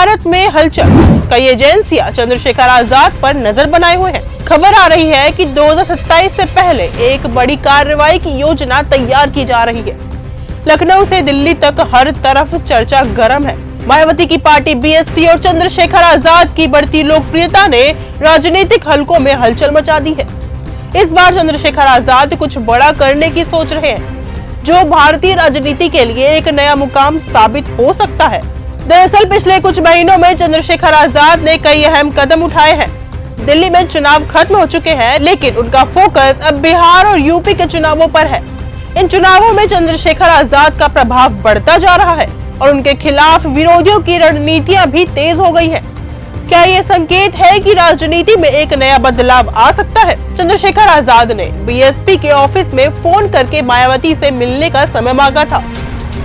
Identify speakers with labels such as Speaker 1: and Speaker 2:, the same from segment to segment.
Speaker 1: भारत में हलचल, कई एजेंसियां चंद्रशेखर आजाद पर नजर बनाए हुए हैं। खबर आ रही है कि 2027 से पहले एक बड़ी कार्रवाई की योजना तैयार की जा रही है। लखनऊ से दिल्ली तक हर तरफ चर्चा गर्म है। मायावती की पार्टी बीएसपी और चंद्रशेखर आजाद की बढ़ती लोकप्रियता ने राजनीतिक हलकों में हलचल मचा दी है। इस बार चंद्रशेखर आजाद कुछ बड़ा करने की सोच रहे हैं, जो भारतीय राजनीति के लिए एक नया मुकाम साबित हो सकता है। दरअसल पिछले कुछ महीनों में चंद्रशेखर आजाद ने कई अहम कदम उठाए हैं। दिल्ली में चुनाव खत्म हो चुके हैं, लेकिन उनका फोकस अब बिहार और यूपी के चुनावों पर है। इन चुनावों में चंद्रशेखर आजाद का प्रभाव बढ़ता जा रहा है और उनके खिलाफ विरोधियों की रणनीतियां भी तेज हो गई हैं। क्या ये संकेत है कि राजनीति में एक नया बदलाव आ सकता है? चंद्रशेखर आजाद ने बीएसपी के ऑफिस में फोन करके मायावती से मिलने का समय मांगा था।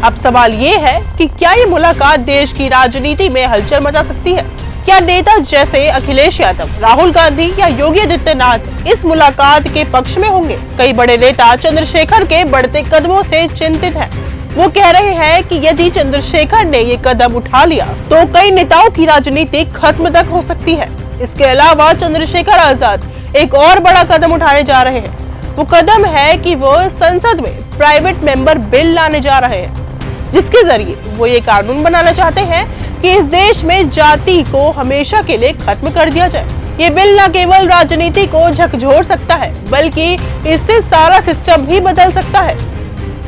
Speaker 1: अब सवाल ये है कि क्या ये मुलाकात देश की राजनीति में हलचल मचा सकती है? क्या नेता जैसे अखिलेश यादव, राहुल गांधी या योगी आदित्यनाथ इस मुलाकात के पक्ष में होंगे? कई बड़े नेता चंद्रशेखर के बढ़ते कदमों से चिंतित हैं। वो कह रहे हैं कि यदि चंद्रशेखर ने ये कदम उठा लिया तो कई नेताओं की राजनीति खत्म तक हो सकती है। इसके अलावा चंद्रशेखर आजाद एक और बड़ा कदम उठाने जा रहे हैं। वो कदम है कि वो संसद में प्राइवेट मेंबर बिल लाने जा रहे हैं, जिसके जरिए वो ये कानून बनाना चाहते हैं कि इस देश में जाति को हमेशा के लिए खत्म कर दिया जाए। ये बिल न केवल राजनीति को झकझोर सकता है, बल्कि इससे सारा सिस्टम भी बदल सकता है।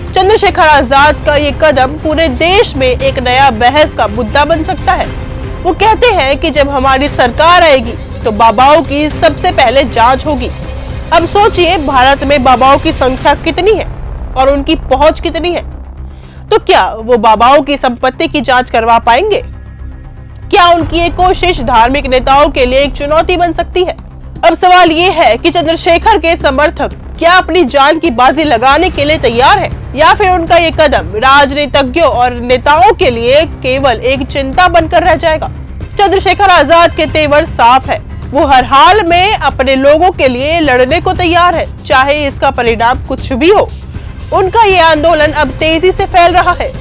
Speaker 1: चंद्रशेखर आजाद का ये कदम पूरे देश में एक नया बहस का मुद्दा बन सकता है। वो कहते हैं कि जब हमारी सरकार आएगी तो बाबाओं की सबसे पहले जांच होगी। अब सोचिए, भारत में बाबाओं की संख्या कितनी है और उनकी पहुंच कितनी है। तो क्या वो बाबाओं की संपत्ति की जांच करवा पाएंगे? क्या उनकी ये कोशिश धार्मिक नेताओं के लिए एक चुनौती बन सकती है? अब सवाल ये है कि चंद्रशेखर के समर्थक क्या अपनी जान की बाजी लगाने के लिए तैयार है, या फिर उनका ये कदम राजनीतिज्ञों और नेताओं के लिए केवल एक चिंता बनकर रह जाएगा। चंद्रशेखर आजाद के तेवर साफ है। वो हर हाल में अपने लोगों के लिए लड़ने को तैयार है, चाहे इसका परिणाम कुछ भी हो। उनका ये आंदोलन अब तेजी से फैल रहा है।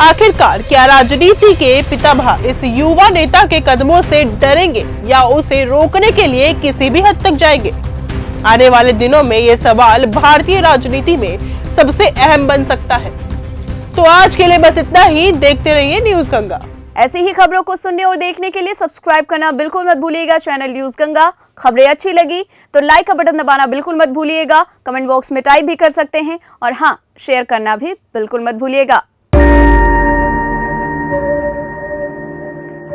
Speaker 1: आखिरकार क्या राजनीति के पितामह इस युवा नेता के कदमों से डरेंगे या उसे रोकने के लिए किसी भी हद तक जाएंगे? आने वाले दिनों में ये सवाल भारतीय राजनीति में सबसे अहम बन सकता है। तो आज के लिए बस इतना ही। देखते रहिए न्यूज गंगा।
Speaker 2: ऐसी ही खबरों को सुनने और देखने के लिए सब्सक्राइब करना बिल्कुल मत भूलिएगा चैनल न्यूज गंगा। खबरें अच्छी लगी तो लाइक का बटन दबाना बिल्कुल मत भूलिएगा। कमेंट बॉक्स में टाइप भी कर सकते हैं और हाँ, शेयर करना भी बिल्कुल मत भूलिएगा।